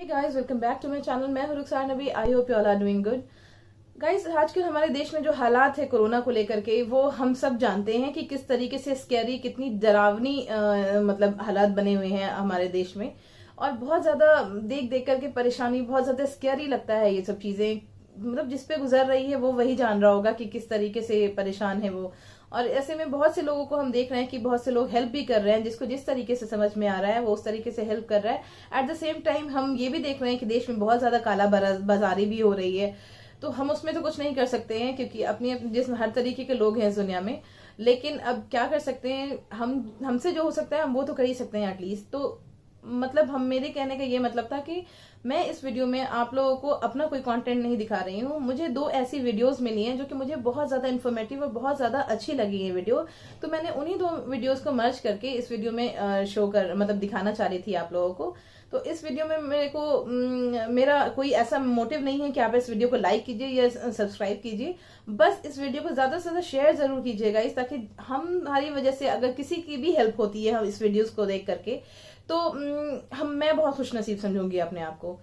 Hey guys, welcome back to my channel। मैं हूं Rukhsar Nabi. I hope you all are doing good. Guys, आजकल हमारे देश में जो हालात है कोरोना को लेकर के, वो हम सब जानते हैं कि किस तरीके से स्कैरी, कितनी डरावनी मतलब हालात बने हुए हैं हमारे देश में। और बहुत ज्यादा देख देख करके परेशानी, बहुत ज्यादा स्कैरी लगता है ये सब चीजें। मतलब जिस पे गुजर रही है वो वही जान रहा होगा कि किस तरीके से परेशान है वो। और ऐसे में बहुत से लोगों को हम देख रहे हैं कि बहुत से लोग हेल्प भी कर रहे हैं, जिसको जिस तरीके से समझ में आ रहा है वो उस तरीके से हेल्प कर रहा है। एट द सेम टाइम हम ये भी देख रहे हैं कि देश में बहुत ज्यादा काला बाजारी भी हो रही है। तो हम उसमें तो कुछ नहीं कर सकते हैं, क्योंकि अपनी अपनी जिसमें हर तरीके के लोग हैं इस दुनिया में। लेकिन अब क्या कर सकते हैं, हमसे जो हो सकता है हम वो तो कर ही सकते हैं एटलीस्ट। तो मतलब हम, मेरे कहने का ये मतलब था कि मैं इस वीडियो में आप लोगों को अपना कोई कंटेंट नहीं दिखा रही हूँ। मुझे दो ऐसी वीडियोस मिली हैं जो कि मुझे बहुत ज्यादा इन्फॉर्मेटिव और बहुत ज्यादा अच्छी लगी है वीडियो। तो मैंने उन्हीं दो वीडियोस को मर्ज करके इस वीडियो में शो कर मतलब दिखाना चाह रही थी आप लोगों को। तो इस वीडियो में मेरे को मेरा कोई ऐसा मोटिव नहीं है कि आप इस वीडियो को लाइक कीजिए या सब्सक्राइब कीजिए। बस इस वीडियो को ज्यादा से ज्यादा शेयर जरूर कीजिएगा, इस ताकि हमारी वजह से अगर किसी की भी हेल्प होती है हम इस वीडियोस को देख करके, तो मैं बहुत खुश नसीब समझूंगी अपने आप को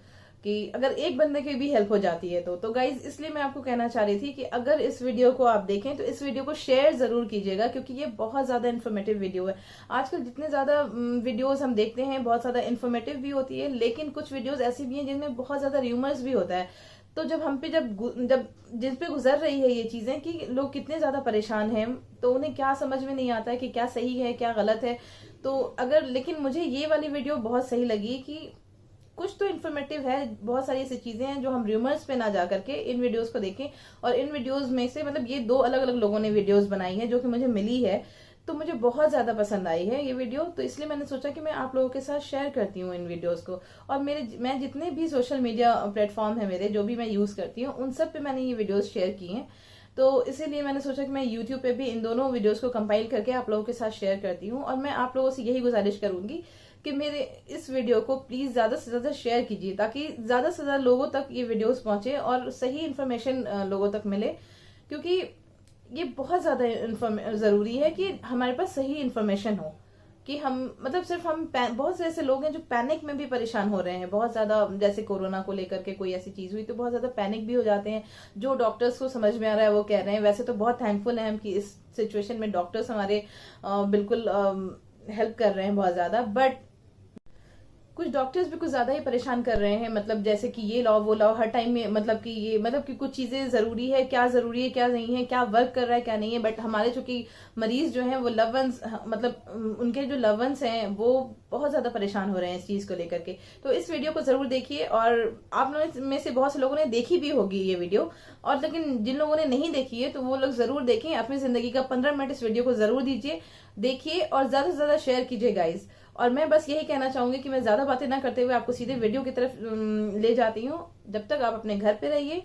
कि अगर एक बंदे की भी हेल्प हो जाती है तो गाइज, इसलिए मैं आपको कहना चाह रही थी कि अगर इस वीडियो को आप देखें तो इस वीडियो को शेयर जरूर कीजिएगा, क्योंकि ये बहुत ज्यादा इन्फॉर्मेटिव वीडियो है। आजकल जितने ज्यादा वीडियोस हम देखते हैं बहुत ज्यादा इन्फॉर्मेटिव भी होती है, लेकिन कुछ वीडियोस ऐसी भी हैं जिनमें बहुत ज्यादा र्यूमर्स भी होता है। तो जब हम पे जब जिन पे गुजर रही है ये चीजें कि लोग कितने ज्यादा परेशान हैं, तो उन्हें क्या समझ में नहीं आता है कि क्या सही है क्या गलत है। तो अगर, लेकिन मुझे ये वाली वीडियो बहुत सही लगी कि कुछ तो इन्फॉर्मेटिव है। बहुत सारी ऐसी चीजें हैं जो हम रूमर्स पे ना जा करके इन वीडियोस को देखें। और इन वीडियोस में से, मतलब ये दो अलग अलग लोगों ने वीडियोस बनाई है जो कि मुझे मिली है, तो मुझे बहुत ज्यादा पसंद आई है ये वीडियो। तो इसलिए मैंने सोचा कि मैं आप लोगों के साथ शेयर करती हूँ इन वीडियोस को। और मैं जितने भी सोशल मीडिया प्लेटफॉर्म है मेरे, जो भी मैं यूज करती हूँ, उन सब पे मैंने ये वीडियोस शेयर की हैं। तो इसीलिए मैंने सोचा कि मैं यूट्यूब पे भी इन दोनों वीडियोस को कंपाइल करके आप लोगों के साथ शेयर करती हूँ। और मैं आप लोगों से यही गुजारिश करूंगी कि मेरे इस वीडियो को प्लीज ज्यादा से ज्यादा शेयर कीजिए, ताकि ज्यादा से ज्यादा लोगों तक ये वीडियोस पहुंचे और सही इन्फॉर्मेशन लोगों तक मिले। क्योंकि ये बहुत ज्यादा जरूरी है कि हमारे पास सही इन्फॉर्मेशन हो, कि हम मतलब सिर्फ हम बहुत से ऐसे लोग हैं जो पैनिक में भी परेशान हो रहे हैं बहुत ज्यादा। जैसे कोरोना को लेकर के कोई ऐसी चीज हुई तो बहुत ज्यादा पैनिक भी हो जाते हैं। जो डॉक्टर्स को समझ में आ रहा है वो कह रहे हैं। वैसे तो बहुत थैंकफुल है हम कि इस सिचुएशन में डॉक्टर्स हमारे बिल्कुल हेल्प कर रहे हैं बहुत ज्यादा। बट कुछ डॉक्टर्स भी कुछ ज्यादा ही परेशान कर रहे हैं, मतलब जैसे कि ये लाओ वो लाओ हर टाइम में, मतलब कि ये, मतलब कि कुछ चीजें जरूरी है क्या नहीं है, क्या वर्क कर रहा है क्या नहीं है। बट हमारे चूंकि मरीज जो हैं वो लव वंस, मतलब उनके जो लव वंस हैं वो बहुत ज्यादा परेशान हो रहे हैं इस चीज को लेकर के। तो इस वीडियो को जरूर देखिए। और आप लोगों में से बहुत से लोगों ने देखी भी होगी ये वीडियो, और लेकिन जिन लोगों ने नहीं देखी है तो वो लोग जरूर देखें। अपनी जिंदगी का 15 मिनट इस वीडियो को जरूर दीजिए, देखिए और ज्यादा से ज्यादा शेयर कीजिए गाइज। और मैं बस यही कहना चाहूंगी कि मैं ज्यादा बातें ना करते हुए आपको सीधे वीडियो की तरफ ले जाती हूँ। जब तक आप अपने घर पे रहिए,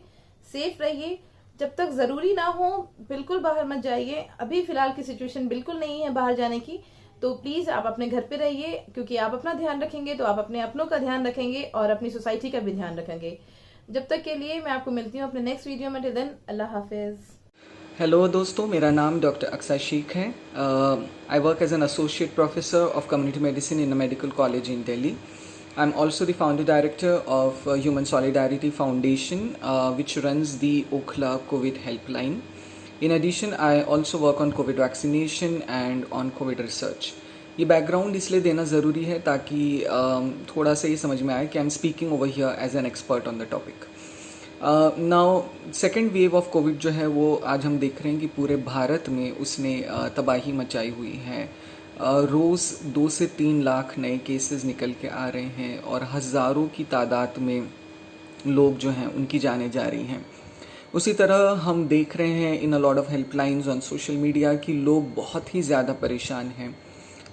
सेफ रहिए। जब तक जरूरी ना हो बिल्कुल बाहर मत जाइए। अभी फिलहाल की सिचुएशन बिल्कुल नहीं है बाहर जाने की, तो प्लीज आप अपने घर पे रहिए, क्योंकि आप अपना ध्यान रखेंगे तो आप अपने अपनों का ध्यान रखेंगे और अपनी सोसाइटी का भी ध्यान रखेंगे। जब तक के लिए मैं आपको मिलती हूँ अपने नेक्स्ट वीडियो में। टिल देन, अल्लाह हाफिज। हेलो दोस्तों, मेरा नाम डॉक्टर अक्सर शेख है। I work as an associate professor of community medicine in a medical college in Delhi. I am also the founder director of Human Solidarity Foundation, which runs the Okhla COVID helpline. In addition, I also work on COVID vaccination and on COVID research. ये background इसलिए देना ज़रूरी है ताकि थोड़ा सा ये समझ में आए कि I am speaking over here as an expert on the topic. Now second wave of Covid जो है वो आज हम देख रहे हैं कि पूरे भारत में उसने तबाही मचाई हुई है. रोज़ 2 से 3 लाख नए केसेस निकल के आ रहे हैं और हज़ारों की तादाद में लोग जो हैं उनकी जानें जा रही हैं. उसी तरह हम देख रहे हैं in a lot of helplines on social media कि लोग बहुत ही ज़्यादा परेशान हैं.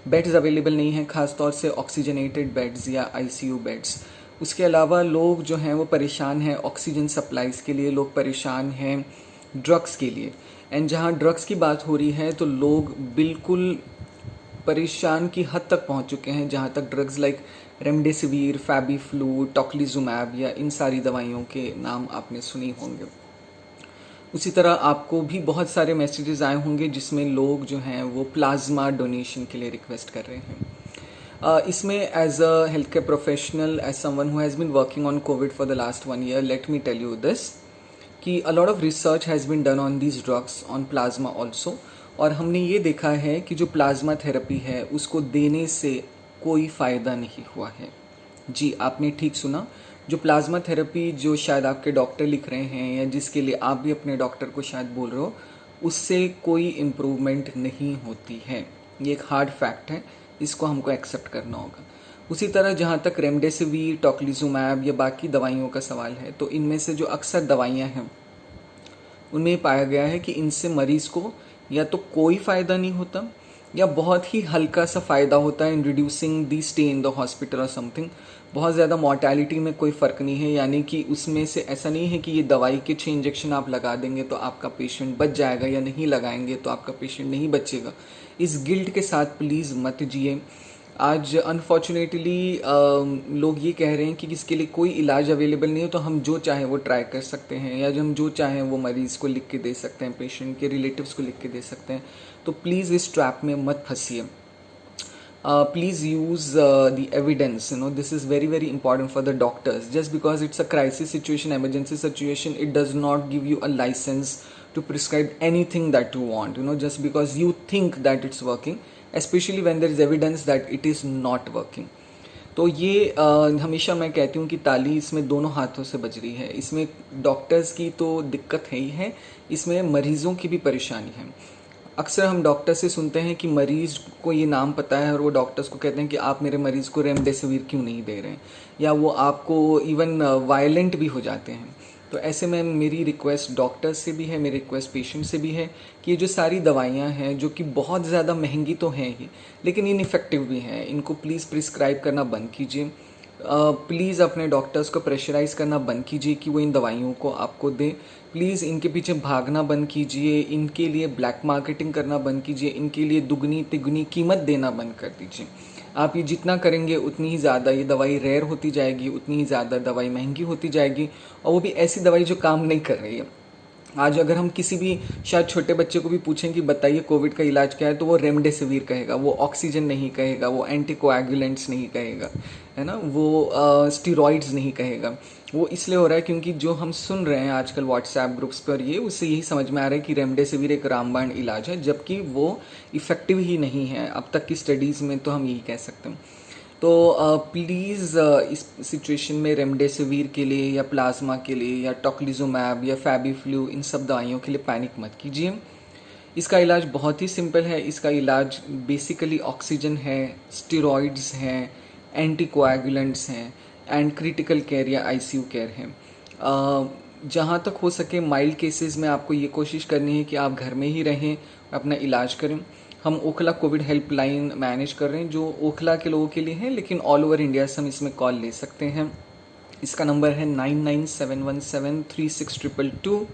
बेड्स अवेलेबल नहीं हैं, ख़ासतौर से ऑक्सीजनेटेड बेड्स या आईसीयू बेड्स. उसके अलावा लोग जो हैं वो परेशान हैं ऑक्सीजन सप्लाईज़ के लिए, लोग परेशान हैं ड्रग्स के लिए. एंड जहाँ ड्रग्स की बात हो रही है तो लोग बिल्कुल परेशान की हद तक पहुँच चुके हैं, जहाँ तक ड्रग्स लाइक रेमडेसिविर, फैबीफ्लू, टोक्लिजुमैब या इन सारी दवाइयों के नाम आपने सुनी होंगे. उसी तरह आपको भी बहुत सारे मैसेजेस आए होंगे जिसमें लोग जो हैं वो प्लाज्मा डोनेशन के लिए रिक्वेस्ट कर रहे हैं. इसमें as a health care professional, as someone who has been working on COVID for the last 1 year, let me tell you this कि a lot of research has been done on these drugs, on plasma also. और हमने ये देखा है कि जो plasma therapy है उसको देने से कोई फ़ायदा नहीं हुआ है। जी, आपने ठीक सुना। जो प्लाज्मा थेरेपी जो शायद आपके डॉक्टर लिख रहे हैं या जिसके लिए आप भी अपने डॉक्टर को शायद बोल रहे हो, उससे कोई इम्प्रूवमेंट नहीं होती है। ये एक हार्ड फैक्ट है, इसको हमको एक्सेप्ट करना होगा। उसी तरह जहाँ तक रेमडेसिविर, टोक्लिजुमैब या बाकी दवाइयों का सवाल है, तो इनमें से जो अक्सर दवाइयाँ हैं उनमें ये पाया गया है कि इनसे मरीज़ को या तो कोई फ़ायदा नहीं होता या बहुत ही हल्का सा फ़ायदा होता है in reducing the stay in the hospital और समथिंग। बहुत ज़्यादा मॉर्टेलिटी में कोई फ़र्क नहीं है, यानी कि उसमें से ऐसा नहीं है कि ये दवाई के 6 इंजेक्शन आप लगा देंगे तो आपका पेशेंट बच जाएगा या नहीं लगाएंगे तो आपका पेशेंट नहीं बचेगा। इस गिल्ट के साथ प्लीज़ मत जिए। आज अनफॉर्चुनेटली लोग ये कह रहे हैं कि इसके लिए कोई इलाज अवेलेबल नहीं है, तो हम जो चाहें वो ट्राई कर सकते हैं या हम जो चाहें वो मरीज़ को लिख के दे सकते हैं, पेशेंट के रिलेटिव्स को लिख के दे सकते हैं। तो प्लीज़ इस ट्रैप में मत फंसिए। Please use the evidence, this is very very important for the doctors. Just because it's a crisis situation, emergency situation, it does not give you a license to prescribe anything that you want, just because you think that it's working, especially when there is evidence that it is not working. तो ये हमेशा मैं कहती हूँ कि ताली इसमें दोनों हाथों से बज रही है। इसमें डॉक्टर्स की तो दिक्कत है ही है, इसमें मरीज़ों की भी परेशानी है। अक्सर हम डॉक्टर से सुनते हैं कि मरीज़ को ये नाम पता है और वो डॉक्टर्स को कहते हैं कि आप मेरे मरीज़ को रेमडेसिविर क्यों नहीं दे रहे हैं, या वो आपको इवन वायलेंट भी हो जाते हैं। तो ऐसे में मेरी रिक्वेस्ट डॉक्टर्स से भी है, मेरी रिक्वेस्ट पेशेंट से भी है कि ये जो सारी दवाइयाँ हैं जो कि बहुत ज़्यादा महंगी तो हैं ही लेकिन इनइफेक्टिव भी हैं, इनको प्लीज़ प्रिस्क्राइब करना बंद कीजिए। प्लीज़ अपने डॉक्टर्स को प्रेशराइज करना बंद कीजिए कि वो इन दवाइयों को आपको दें। प्लीज़ इनके पीछे भागना बंद कीजिए, इनके लिए ब्लैक मार्केटिंग करना बंद कीजिए, इनके लिए दुगनी तिगुनी कीमत देना बंद कर दीजिए। आप ये जितना करेंगे उतनी ही ज़्यादा ये दवाई रेयर होती जाएगी, उतनी ही ज़्यादा दवाई महंगी होती जाएगी, और वो भी ऐसी दवाई जो काम नहीं कर रही है। आज अगर हम किसी भी शायद छोटे बच्चे को भी पूछें कि बताइए कोविड का इलाज क्या है, तो वो रेमडेसिविर कहेगा, वो ऑक्सीजन नहीं कहेगा, वो एंटीकोएगुलेंट्स नहीं कहेगा, है ना, वो स्टीरॉइड्स नहीं कहेगा। वो इसलिए हो रहा है क्योंकि जो हम सुन रहे हैं आजकल व्हाट्सएप ग्रुप्स पर, ये उससे यही समझ में आ रहा है कि रेमडेसिविर एक रामबाण इलाज है, जबकि वो इफ़ेक्टिव ही नहीं है अब तक की स्टडीज़ में, तो हम यही कह सकते हैं। तो प्लीज़ इस सिचुएशन में रेमडेसिविर के लिए या प्लाज्मा के लिए या टोक्लिजुमैब या फैबीफ्लू, इन सब दवाइयों के लिए पैनिक मत कीजिए। इसका इलाज बहुत ही सिंपल है। इसका इलाज बेसिकली ऑक्सीजन है, स्टेरॉइड्स हैं, एंटीकोएगुलेंट्स हैं एंड क्रिटिकल केयर या आईसीयू केयर है। जहाँ तक हो सके माइल्ड केसेस में आपको ये कोशिश करनी है कि आप घर में ही रहें, अपना इलाज करें। हम ओखला कोविड हेल्पलाइन मैनेज कर रहे हैं जो ओखला के लोगों के लिए है, लेकिन ऑल ओवर इंडिया से हम इसमें कॉल ले सकते हैं। इसका नंबर है 9971736222।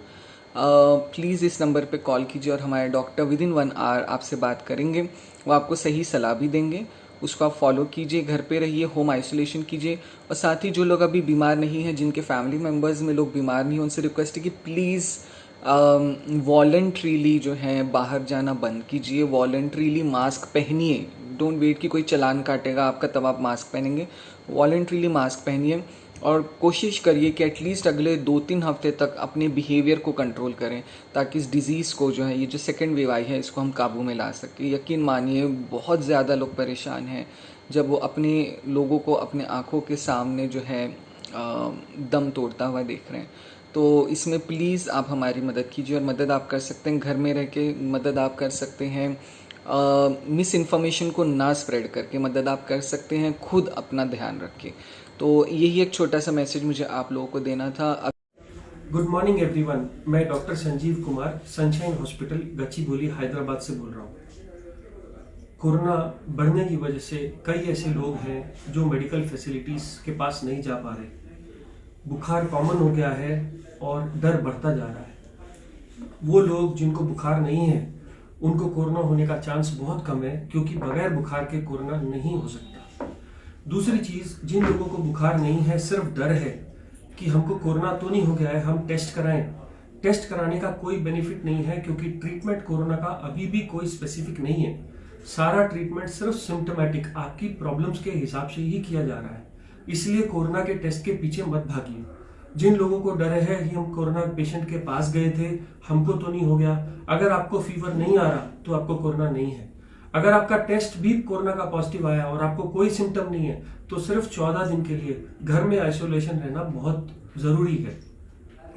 प्लीज़ इस नंबर पे कॉल कीजिए और हमारे डॉक्टर विद इन 1 आवर आपसे बात करेंगे। वो आपको सही सलाह भी देंगे, उसको आप फॉलो कीजिए, घर पे रहिए, होम आइसोलेशन कीजिए। और साथ ही जो लोग अभी बीमार नहीं हैं, जिनके फैमिली मेम्बर्स में लोग बीमार नहीं हैं, उनसे रिक्वेस्ट है कि प्लीज़ वॉलंट्रीली जो है बाहर जाना बंद कीजिए। वॉलंट्रीली मास्क पहनिए, डोंट वेट कि कोई चालान काटेगा आपका तब आप मास्क पहनेंगे। वॉलंट्रीली मास्क पहनिए और कोशिश करिए कि एटलीस्ट अगले 2-3 हफ्ते तक अपने बिहेवियर को कंट्रोल करें, ताकि इस डिज़ीज़ को जो है, ये जो सेकेंड वेव आई है, इसको हम काबू में ला सकें। यकीन मानिए बहुत ज़्यादा लोग परेशान हैं जब वो अपने लोगों को अपने आँखों के सामने जो है दम तोड़ता हुआ देख रहे हैं। तो इसमें प्लीज़ आप हमारी मदद कीजिए, और मदद आप कर सकते हैं घर में रह के, मदद आप कर सकते हैं मिस इन्फॉर्मेशन को ना स्प्रेड करके, मदद आप कर सकते हैं खुद अपना ध्यान रख के। तो यही एक छोटा सा मैसेज मुझे आप लोगों को देना था। गुड मॉर्निंग एवरीवन, मैं doctor Sanjeev Kumar sunshine hospital Gachibowli Hyderabad से बोल रहा हूँ। कोरोना बढ़ने की वजह से कई ऐसे लोग हैं जो मेडिकल फैसिलिटीज़ के पास नहीं जा पा रहे। बुखार कॉमन हो गया है और डर बढ़ता जा रहा है। वो लोग जिनको बुखार नहीं है उनको कोरोना होने का चांस बहुत कम है, क्योंकि बगैर बुखार के कोरोना नहीं हो सकता। दूसरी चीज़, जिन लोगों को बुखार नहीं है, सिर्फ डर है कि हमको कोरोना तो नहीं हो गया है, हम टेस्ट कराएं। टेस्ट कराने का कोई बेनिफिट नहीं है, क्योंकि ट्रीटमेंट कोरोना का अभी भी कोई स्पेसिफिक नहीं है। सारा ट्रीटमेंट सिर्फ सिम्टोमेटिक आपकी प्रॉब्लम्स के हिसाब से ही किया जा रहा है। इसलिए कोरोना के टेस्ट के पीछे मत भागिए। जिन लोगों को डर है कि हम कोरोना पेशेंट के पास गए थे, हमको तो नहीं हो गया, अगर आपको फीवर नहीं आ रहा तो आपको कोरोना नहीं है। अगर आपका टेस्ट भी कोरोना का पॉजिटिव आया और आपको कोई सिम्टम नहीं है तो सिर्फ 14 दिन के लिए घर में आइसोलेशन रहना बहुत जरूरी है,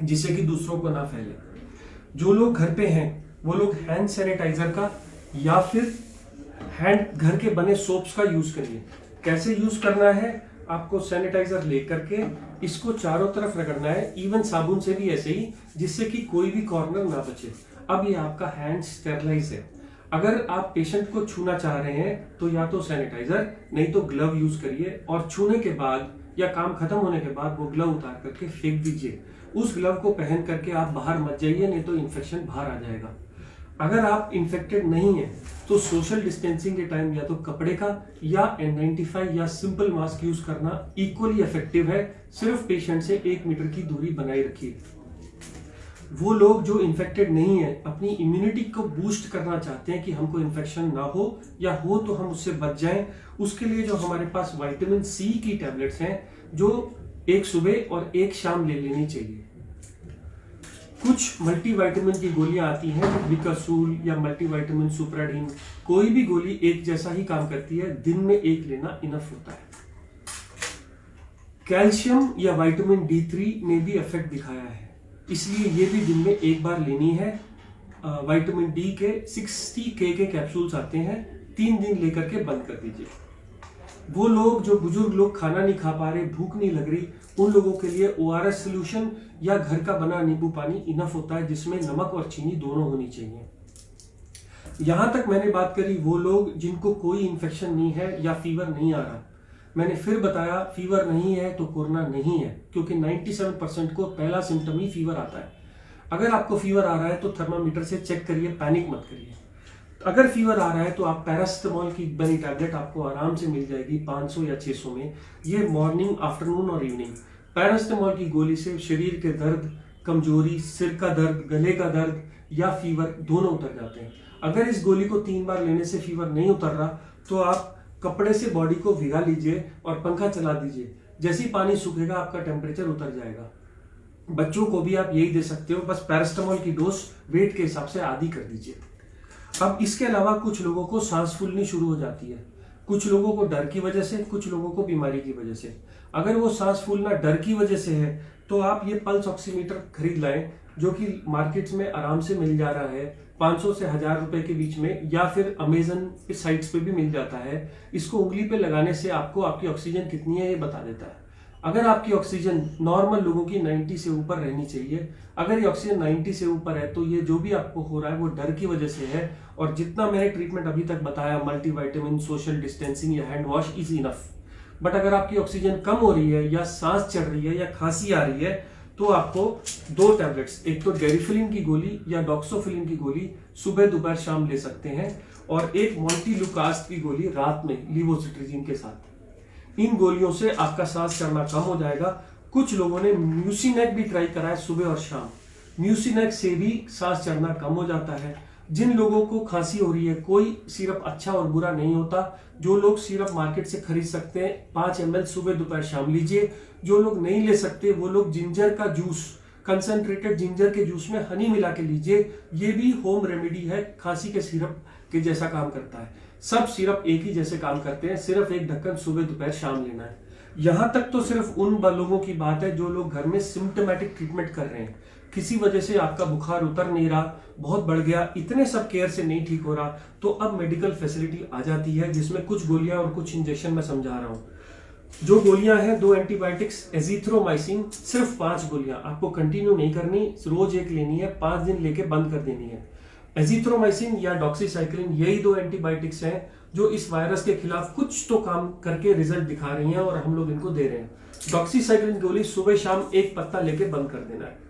जिससे कि दूसरों को ना फैले। जो लोग घर पे हैं वो लोग हैंड सैनिटाइजर का या फिर घर के बने सोप्स का यूज करिए। कैसे यूज करना है, आपको सैनिटाइजर लेकर के इसको चारों तरफ रगड़ना है, इवन साबुन से भी ऐसे ही, जिससे कि कोई भी कॉर्नर ना बचे। अब ये आपका हैंड स्टेरलाइज है। अगर आप पेशेंट को छूना चाह रहे हैं तो या तो सैनिटाइजर नहीं तो ग्लव यूज करिए, और छूने के बाद या काम खत्म होने के बाद वो ग्लव उतार करके फेंक दीजिए। उस ग्लव को पहन करके आप बाहर मत जाइए, नहीं तो इन्फेक्शन बाहर आ जाएगा। अगर आप इन्फेक्टेड नहीं है तो सोशल डिस्टेंसिंग के टाइम या तो कपड़े का या N95 या सिंपल मास्क यूज करना इक्वली इफेक्टिव है। सिर्फ पेशेंट से 1 मीटर की दूरी बनाए रखिए। वो लोग जो इन्फेक्टेड नहीं है अपनी इम्यूनिटी को बूस्ट करना चाहते हैं कि हमको इन्फेक्शन ना हो या हो तो हम उससे बच जाएं, उसके लिए जो हमारे पास विटामिन सी की टैबलेट्स हैं जो एक सुबह और एक शाम ले लेनी चाहिए। कुछ मल्टीविटामिन की गोलियां आती हैं, विकासूल या मल्टीविटामिन सुप्राडीन, कोई भी गोली एक जैसा ही काम करती है, दिन में एक लेना इनफ होता है। कैल्शियम या विटामिन D3 ने भी इफेक्ट दिखाया है, इसलिए ये भी दिन में एक बार लेनी है। विटामिन डी के 60K के कैप्सूल्स आते हैं, 3 दिन लेकर के बंद कर दीजिए। वो लोग जो बुजुर्ग लोग खाना नहीं खा पा रहे, भूख नहीं लग रही, उन लोगों के लिए ORS सोल्यूशन या घर का बना नींबू पानी इनफ होता है, जिसमें नमक और चीनी दोनों होनी चाहिए। यहां तक मैंने बात करी वो लोग जिनको कोई इन्फेक्शन नहीं है या फीवर नहीं आ रहा। मैंने फिर बताया फीवर नहीं है तो कोरोना नहीं है, क्योंकि 97% को पहला सिम्टम ही फीवर आता है। अगर आपको फीवर आ रहा है तो थर्मामीटर से चेक करिए, पैनिक मत करिए। अगर फीवर आ रहा है तो आप पैरासिटामोल की बनी टैबलेट आपको आराम से मिल जाएगी 500 या 600 में। ये मॉर्निंग, आफ्टरनून और इवनिंग। पैरासिटामोल की गोली से शरीर के दर्द, कमजोरी, सिर का दर्द, गले का दर्द या फीवर दोनों उतर जाते हैं। अगर इस गोली को 3 बार लेने से फीवर नहीं उतर रहा तो आप कपड़े से बॉडी को भिगा लीजिए और पंखा चला दीजिए। जैसे ही पानी सूखेगा आपका टेम्परेचर उतर जाएगा। बच्चों को भी आप यही दे सकते हो, बस पैरासिटामोल की डोज वेट के हिसाब से आधी कर दीजिए। अब इसके अलावा कुछ लोगों को सांस फूलनी शुरू हो जाती है, कुछ लोगों को डर की वजह से, कुछ लोगों को बीमारी की वजह से। अगर वो सांस फूलना डर की वजह से है तो आप ये पल्स ऑक्सीमीटर खरीद लाएं, जो कि मार्केट्स में आराम से मिल जा रहा है 500 से 1000 रुपए के बीच में, या फिर अमेजन साइट्स पे भी मिल जाता है। इसको उंगली पे लगाने से आपको आपकी ऑक्सीजन कितनी है ये बता देता है। अगर आपकी ऑक्सीजन नॉर्मल लोगों की 90 से ऊपर रहनी चाहिए, अगर ये ऑक्सीजन 90 से ऊपर है तो ये जो भी आपको हो रहा है वो डर की वजह से है। और जितना मैंने ट्रीटमेंट अभी तक बताया, मल्टीविटामिन, सोशल डिस्टेंसिंग या hand wash is enough. But अगर आपकी ऑक्सीजन कम हो रही है या सांस चढ़ रही है या खांसी आ रही है तो आपको 2 टैबलेट्स, एक तो डेरिफिलिन की गोली या डॉक्सोफिलिन की गोली सुबह दोपहर शाम ले सकते हैं, और एक मोंटेलुकास्ट की गोली रात में लीवोसिट्रिजिन के साथ। इन गोलियों से आपका सांस चढ़ना कम हो जाएगा। कुछ लोगों ने म्यूसिनेक भी ट्राई करा है सुबह और शाम, म्यूसिनेक से भी सांस चढ़ना कम हो जाता है। जिन लोगों को खांसी हो रही है, कोई सिरप अच्छा और बुरा नहीं होता। जो लोग सिरप मार्केट से खरीद सकते हैं 5 ml सुबह दोपहर शाम लीजिए। जो लोग नहीं ले सकते वो लोग जिंजर का जूस, कंसंट्रेटेड जिंजर के जूस में हनी मिला के लीजिए। ये भी होम रेमेडी है, खांसी के सिरप के जैसा काम करता है। सब सिरप एक ही जैसे काम करते हैं, सिर्फ एक ढक्कन सुबह दोपहर शाम लेना है। यहां तक तो सिर्फ उन लोगों की बात है जो लोग घर में सिम्टोमेटिक ट्रीटमेंट कर रहे हैं, किसी वजह से आपका बुखार उतर नहीं रहा, बहुत बढ़ गया, इतने सब केयर से नहीं ठीक हो रहा, तो अब मेडिकल फैसिलिटी आ जाती है जिसमें कुछ गोलियां और कुछ इंजेक्शन मैं समझा रहा हूं। जो गोलियां हैं 2 एंटीबायोटिक्स, एजिथ्रोमाइसिन, सिर्फ 5 गोलियां आपको कंटिन्यू नहीं करनी, रोज एक लेनी है, 5 दिन लेके बंद कर देनी है। एजिथ्रोमाइसिन या डॉक्सीसाइक्लिन, यही 2 एंटीबायोटिक्स हैं जो इस वायरस के खिलाफ कुछ तो काम करके रिजल्ट दिखा रही हैं और हम लोग इनको दे रहे हैं। डॉक्सीसाइक्लिन गोली सुबह शाम 1 पत्ता लेके बंद कर देना है।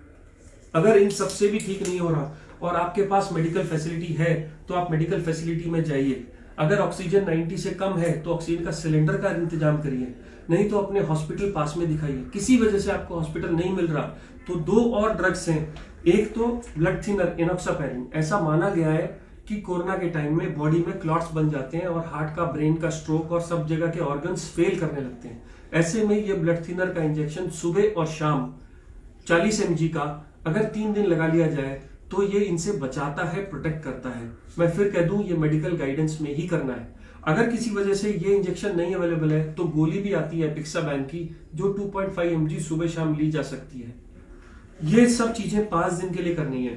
अगर इन सबसे भी ठीक नहीं हो रहा और आपके पास मेडिकल फैसिलिटी है तो आप मेडिकल फैसिलिटी में जाइए। अगर ऑक्सीजन 90 से कम है तो ऑक्सीजन का सिलेंडर का इंतजाम करिए, नहीं तो अपने हॉस्पिटल पास में दिखाइए। किसी वजह से आपको हॉस्पिटल नहीं मिल रहा तो 2 और ड्रग्स हैं। एक तो ब्लड थिनर एनोक्सापैरिन, ऐसा माना गया है कि कोरोना के टाइम में बॉडी में क्लॉट्स बन जाते हैं और हार्ट का, ब्रेन का, स्ट्रोक और सब जगह के ऑर्गन्स फेल करने लगते हैं। ऐसे में ये ब्लड थिनर का इंजेक्शन सुबह और शाम 40 mg का अगर 3 दिन लगा लिया जाए तो ये इनसे बचाता है, प्रोटेक्ट करता है। मैं फिर कह दूं, ये मेडिकल गाइडेंस में ही करना है। अगर किसी वजह से ये इंजेक्शन नहीं अवेलेबल है तो गोली भी आती है पिक्साबैन की, जो 2.5 mg सुबह शाम ली जा सकती है। ये सब चीजें 5 दिन के लिए करनी है।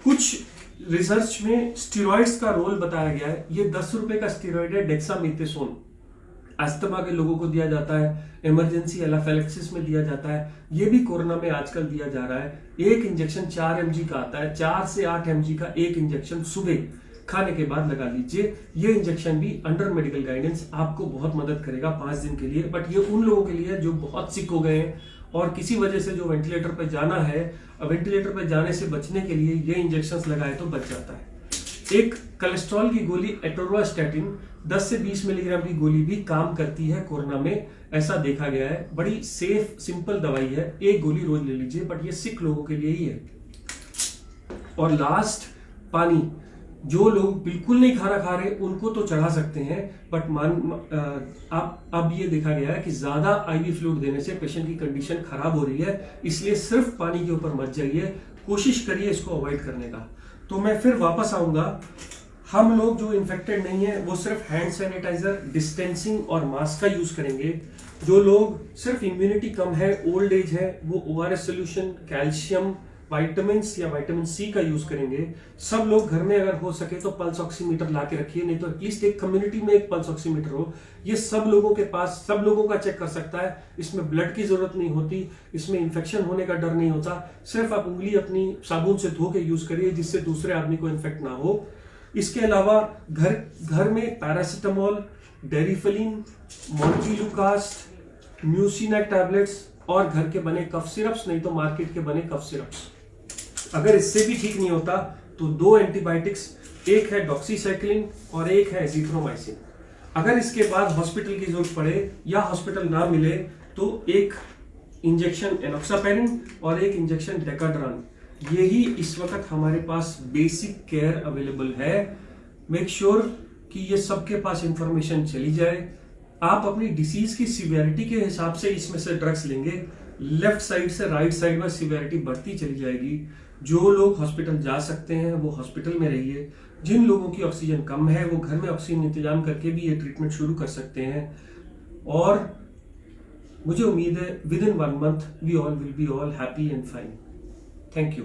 कुछ रिसर्च में स्टेरॉइड्स का रोल बताया गया है। ये 10 रुपए का स्टेरॉइड है, डेक्सामेथासोन। अस्थमा के लोगों को दिया जाता है, इमरजेंसी एनाफिलैक्सिस में दिया जाता है, ये भी कोरोना में आजकल दिया जा रहा है। एक इंजेक्शन 4 mg का आता है, 4 से 8 mg का एक इंजेक्शन सुबह खाने के बाद लगा लीजिए। ये इंजेक्शन भी अंडर मेडिकल गाइडेंस आपको बहुत मदद करेगा 5 दिन के लिए। बट ये उन लोगों के लिए जो बहुत सिक हो गए हैं और किसी वजह से जो वेंटिलेटर पर जाना है, वेंटिलेटर पर जाने से बचने के लिए ये इंजेक्शन लगाए तो बच जाता है। एक कोलेस्ट्रॉल की गोली एटोरवास्टैटिन 10 से 20 मिलीग्राम की गोली भी काम करती है कोरोना में, ऐसा देखा गया है। बड़ी सेफ सिंपल दवाई है, एक गोली रोज ले लीजिए, बट ये सिक लोगों के लिए ही है। और लास्ट, पानी। जो लोग बिल्कुल नहीं खाना खा रहे उनको तो चढ़ा सकते हैं, बट अब ये देखा गया है कि ज्यादा आईवी फ्लूइड देने से पेशेंट की कंडीशन खराब हो रही है, इसलिए सिर्फ पानी के ऊपर मत जाइए, कोशिश करिए इसको अवॉइड करने का। तो मैं फिर वापस आऊंगा। हम लोग जो इन्फेक्टेड नहीं है वो सिर्फ हैंड सैनिटाइजर, डिस्टेंसिंग और मास्क का यूज करेंगे। जो लोग सिर्फ इम्यूनिटी कम है, ओल्ड एज है, वो ORS सोल्यूशन, कैल्शियम, विटामिन या विटामिन C का यूज करेंगे। सब लोग घर में अगर हो सके तो पल्स ऑक्सीमीटर ला के रखिए, नहीं तो एटलीस्ट एक कम्युनिटी में एक पल्स ऑक्सीमीटर हो। ये सब लोगों के पास, सब लोगों का चेक कर सकता है। इसमें ब्लड की जरूरत नहीं होती, इसमें इंफेक्शन होने का डर नहीं होता। सिर्फ आप उंगली अपनी साबुन से धो के यूज करिए जिससे दूसरे आदमी को इन्फेक्ट ना हो। इसके अलावा घर में पैरासिटामोल, डेरिफलिन, मोन्टिलुकास्ट, म्यूसिनेक टैबलेट्स और घर के बने कफ सिरप्स, नहीं तो मार्केट के बने कफ सिरप्स। अगर इससे भी ठीक नहीं होता तो 2 एंटीबायोटिक्स, एक है डॉक्सीसाइक्लिन और एक है एजिथ्रोमाइसिन। अगर इसके बाद हॉस्पिटल की जरूरत पड़े या हॉस्पिटल ना मिले तो एक इंजेक्शन एनोक्सापेरिन और एक इंजेक्शन डेकाड्रान, यही इस वक्त हमारे पास बेसिक केयर अवेलेबल है। मेक श्योर कि ये सबके पास इंफॉर्मेशन चली जाए। आप अपनी डिसीज की सिवियरिटी के हिसाब से इसमें से ड्रग्स लेंगे, लेफ्ट साइड से राइट साइड में सिवियरिटी बढ़ती चली जाएगी। जो लोग हॉस्पिटल जा सकते हैं वो हॉस्पिटल में रहिए। जिन लोगों की ऑक्सीजन कम है वो घर में ऑक्सीजन इंतजाम करके भी ये ट्रीटमेंट शुरू कर सकते हैं। और मुझे उम्मीद है within 1 month we all will be all happy and fine. Thank you.